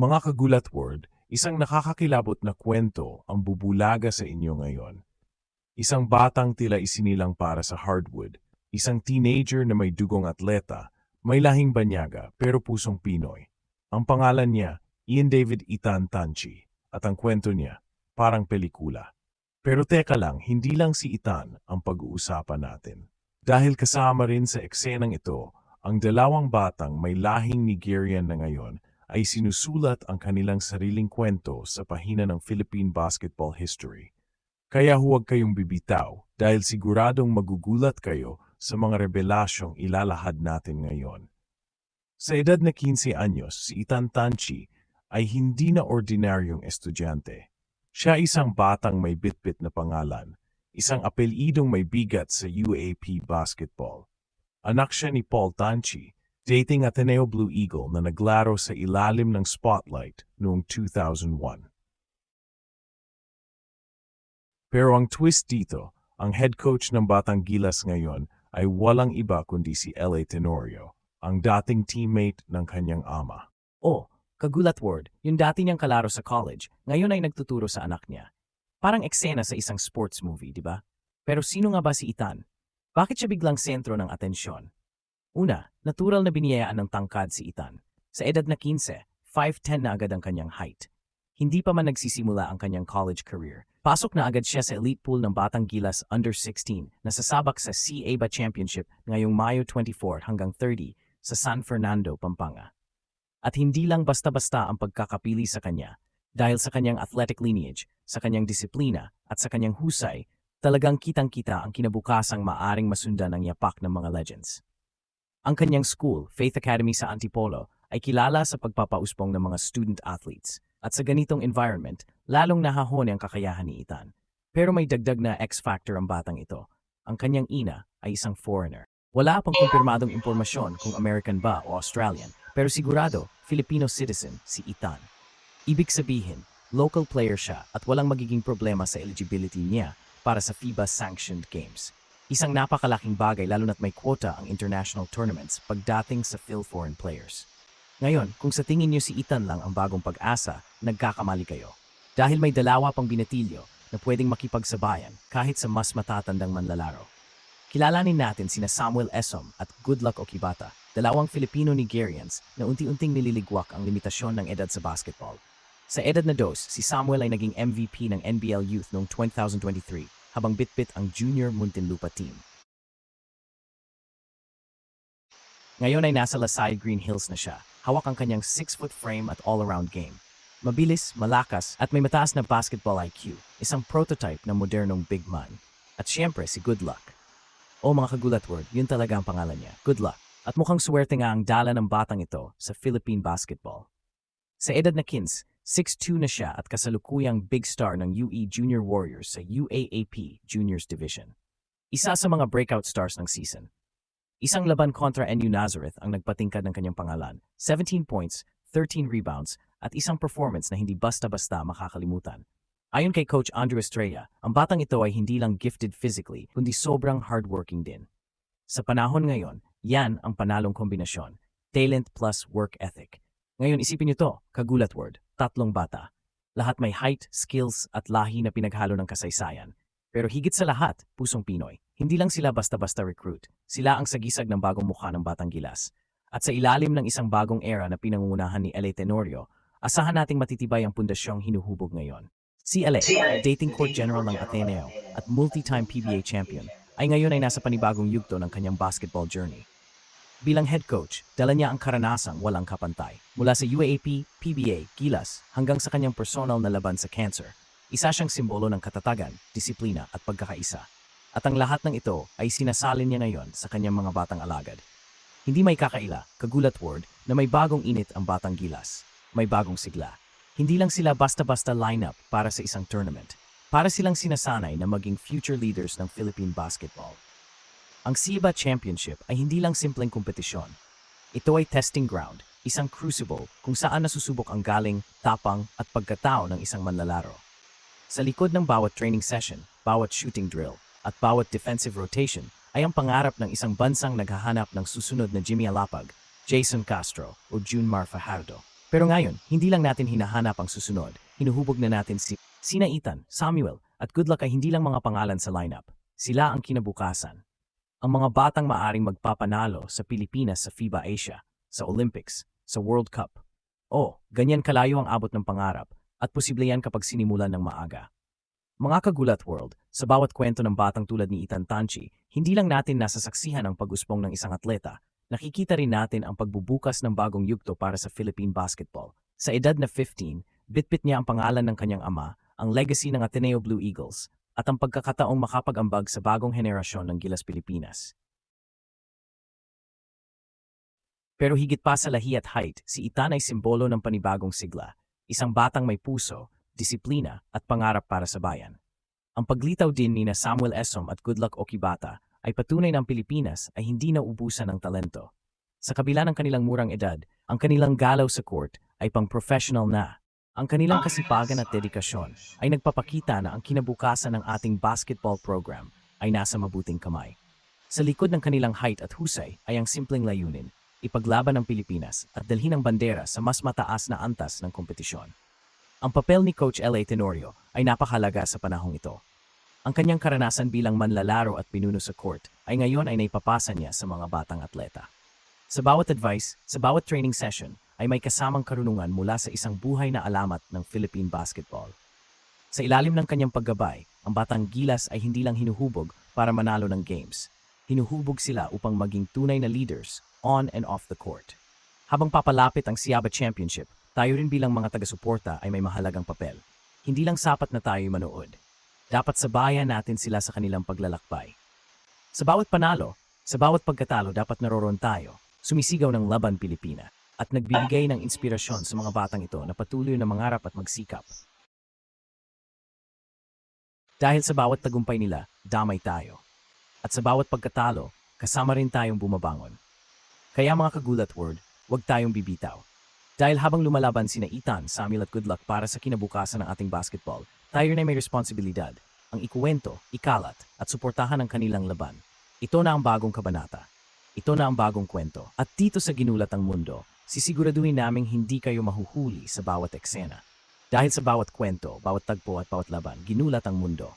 Mga kagulat word, isang nakakakilabot na kwento ang bubulaga sa inyo ngayon. Isang batang tila isinilang para sa hardwood, isang teenager na may dugong atleta, may lahing banyaga pero pusong Pinoy. Ang pangalan niya, Ian David Ethan Tanchi, at ang kwento niya, parang pelikula. Pero teka lang, hindi lang si Ethan ang pag-uusapan natin. Dahil kasama rin sa eksenang ito, ang dalawang batang may lahing Nigerian na ngayon ay sinusulat ang kanilang sariling kwento sa pahina ng Philippine basketball history. Kaya huwag kayong bibitaw dahil siguradong magugulat kayo sa mga revelasyong ilalahad natin ngayon. Sa edad na 15 anyos, si Ethan Tanchi ay hindi na ordinaryong estudyante. Siya isang batang may bitbit na pangalan, isang apelyidong may bigat sa UAP basketball. Anak siya ni Paul Tanchi, dating Ateneo Blue Eagle na naglaro sa ilalim ng spotlight noong 2001. Pero ang twist dito, ang head coach ng Batang Gilas ngayon ay walang iba kundi si L.A. Tenorio, ang dating teammate ng kanyang ama. Oh, kagulat word, yung dati niyang kalaro sa college, ngayon ay nagtuturo sa anak niya. Parang eksena sa isang sports movie, di ba? Pero sino nga ba si Ethan? Bakit siya biglang sentro ng atensyon? Una, natural na biniyayaan ng tangkad si Ethan. Sa edad na 15, 5'10 na agad ang kanyang height. Hindi pa man nagsisimula ang kanyang college career. Pasok na agad siya sa elite pool ng Batang Gilas Under-16 na sasabak sa CABA Championship ngayong Mayo 24 hanggang 30 sa San Fernando, Pampanga. At hindi lang basta-basta ang pagkakapili sa kanya. Dahil sa kanyang athletic lineage, sa kanyang disiplina, at sa kanyang husay, talagang kitang-kita ang kinabukasang maaring masundan ng yapak ng mga legends. Ang kanyang school, Faith Academy sa Antipolo, ay kilala sa pagpapauspong ng mga student athletes. At sa ganitong environment, lalong nahahon ang kakayahan ni Ethan. Pero may dagdag na X-factor ang batang ito. Ang kanyang ina ay isang foreigner. Wala pang kumpirmadong impormasyon kung American ba o Australian, pero sigurado, Filipino citizen si Ethan. Ibig sabihin, local player siya at walang magiging problema sa eligibility niya para sa FIBA-sanctioned games. Isang napakalaking bagay lalo na't may quota ang international tournaments pagdating sa Phil-foreign players. Ngayon, kung sa tingin niyo si Ethan lang ang bagong pag-asa, nagkakamali kayo. Dahil may dalawa pang binatilyo na pwedeng makipagsabayan kahit sa mas matatandang manlalaro. Kilalanin natin sina Samuel Esom at Goodluck Okibata, dalawang Filipino-Nigerians na unti-unting nililigwak ang limitasyon ng edad sa basketball. Sa edad na 2, si Samuel ay naging MVP ng NBL Youth noong 2023 habang bitbit ang Junior Muntinlupa team. Ngayon ay nasa Lasai Green Hills na siya. Hawak ang kanyang 6-foot frame at all-around game. Mabilis, malakas, at may mataas na basketball IQ. Isang prototype ng modernong big man. At siyempre si Goodluck. O mga kagulat word, yun talaga ang pangalan niya, Goodluck. At mukhang swerte nga ang dala ng batang ito sa Philippine basketball. Sa edad na 15, 6'2 na siya at kasalukuyang big star ng UE Junior Warriors sa UAAP Juniors Division. Isa sa mga breakout stars ng season. Isang laban kontra NU Nazareth ang nagpatingkad ng kanyang pangalan, 17 points, 13 rebounds, at isang performance na hindi basta-basta makakalimutan. Ayon kay Coach Andrew Estrella, ang batang ito ay hindi lang gifted physically, kundi sobrang hardworking din. Sa panahon ngayon, yan ang panalong kombinasyon, talent plus work ethic. Ngayon isipin niyo to, kagulat word, 3 bata. Lahat may height, skills, at lahi na pinaghalo ng kasaysayan. Pero higit sa lahat, pusong Pinoy. Hindi lang sila basta-basta recruit. Sila ang sagisag ng bagong mukha ng Batang Gilas. At sa ilalim ng isang bagong era na pinangungunahan ni L.A. Tenorio, asahan nating matitibay ang pundasyong hinuhubog ngayon. Si L.A., dating court general ng Ateneo at multi-time PBA champion, ay ngayon ay nasa panibagong yugto ng kanyang basketball journey. Bilang head coach, dala niya ang karanasang walang kapantay. Mula sa UAAP, PBA, Gilas, hanggang sa kanyang personal na laban sa cancer. Isa siyang simbolo ng katatagan, disiplina at pagkakaisa. At ang lahat ng ito ay sinasalin niya ngayon sa kanyang mga batang alagad. Hindi may kakaila, kagulat word, na may bagong init ang Batang Gilas. May bagong sigla. Hindi lang sila basta-basta lineup para sa isang tournament. Para silang sinasanay na maging future leaders ng Philippine basketball. Ang CABA Championship ay hindi lang simpleng kompetisyon. Ito ay testing ground, isang crucible kung saan nasusubok ang galing, tapang at pagkatao ng isang manlalaro. Sa likod ng bawat training session, bawat shooting drill, at bawat defensive rotation ay ang pangarap ng isang bansang naghahanap ng susunod na Jimmy Alapag, Jason Castro o Junmar Fajardo. Pero ngayon, hindi lang natin hinahanap ang susunod, hinuhubog na natin sina Ethan, Samuel, at Goodluck ay hindi lang mga pangalan sa lineup. Sila ang kinabukasan. Ang mga batang maaring magpapanalo sa Pilipinas sa FIBA Asia, sa Olympics, sa World Cup. Ganyan kalayo ang abot ng pangarap at posible yan kapag sinimulan ng maaga. Mga kagulat world, sa bawat kwento ng batang tulad ni Ethan Tanchi, hindi lang natin nasasaksihan ang pag-usbong ng isang atleta, nakikita rin natin ang pagbubukas ng bagong yugto para sa Philippine basketball. Sa edad na 15, bitbit niya ang pangalan ng kanyang ama, ang legacy ng Ateneo Blue Eagles, at ang pagkakataong makapag-ambag sa bagong henerasyon ng Gilas Pilipinas. Pero higit pa sa lahi at height, si Ethan ay simbolo ng panibagong sigla, isang batang may puso, disiplina at pangarap para sa bayan. Ang paglitaw din ni Samuel Esom at Goodluck Okibata ay patunay ng Pilipinas ay hindi nauubusan ng talento. Sa kabila ng kanilang murang edad, ang kanilang galaw sa court ay pang-professional na. Ang kanilang kasipagan at dedikasyon ay nagpapakita na ang kinabukasan ng ating basketball program ay nasa mabuting kamay. Sa likod ng kanilang height at husay ay ang simpleng layunin, ipaglaban ng Pilipinas at dalhin ang bandera sa mas mataas na antas ng kompetisyon. Ang papel ni Coach L.A. Tenorio ay napakahalaga sa panahong ito. Ang kanyang karanasan bilang manlalaro at pinuno sa court ay ngayon ay naipapasa niya sa mga batang atleta. Sa bawat advice, sa bawat training session, ay may kasamang karunungan mula sa isang buhay na alamat ng Philippine basketball. Sa ilalim ng kanyang paggabay, ang batang Gilas ay hindi lang hinuhubog para manalo ng games. Hinuhubog sila upang maging tunay na leaders on and off the court. Habang papalapit ang Siaba Championship, tayo rin bilang mga taga-suporta ay may mahalagang papel. Hindi lang sapat na tayo manood. Dapat sabayan natin sila sa kanilang paglalakbay. Sa bawat panalo, sa bawat pagkatalo dapat naroon tayo, sumisigaw ng laban Pilipina, at nagbibigay ng inspirasyon sa mga batang ito na patuloy na mangarap at magsikap. Dahil sa bawat tagumpay nila, damay tayo. At sa bawat pagkatalo, kasama rin tayong bumabangon. Kaya mga kagulat word, huwag tayong bibitaw. Dahil habang lumalaban sina Ethan, Samuel at Goodluck para sa kinabukasan ng ating basketball, tayo na may responsibilidad, ang ikuwento, ikalat, at suportahan ang kanilang laban. Ito na ang bagong kabanata. Ito na ang bagong kwento. At dito sa Ginulat ang Mundo, sisiguraduhin naming hindi kayo mahuhuli sa bawat eksena. Dahil sa bawat kwento, bawat tagpo at bawat laban, ginulat ang mundo.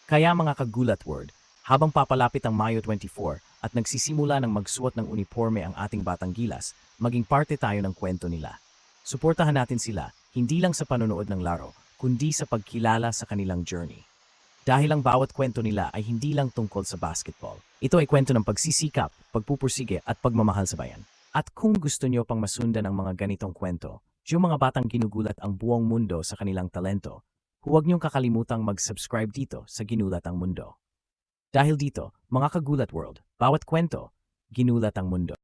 Kaya mga kagulat word, habang papalapit ang Mayo 24 at nagsisimula ng magsuot ng uniforme ang ating batang Gilas, maging parte tayo ng kwento nila. Suportahan natin sila, hindi lang sa panonood ng laro, kundi sa pagkilala sa kanilang journey. Dahil ang bawat kwento nila ay hindi lang tungkol sa basketball. Ito ay kwento ng pagsisikap, pagpupursige at pagmamahal sa bayan. At kung gusto nyo pang masundan ang mga ganitong kwento, yung mga batang ginugulat ang buong mundo sa kanilang talento, huwag nyong kakalimutang mag-subscribe dito sa Ginulat ang Mundo. Dahil dito, mga kagulat world, bawat kwento, ginulat ang mundo.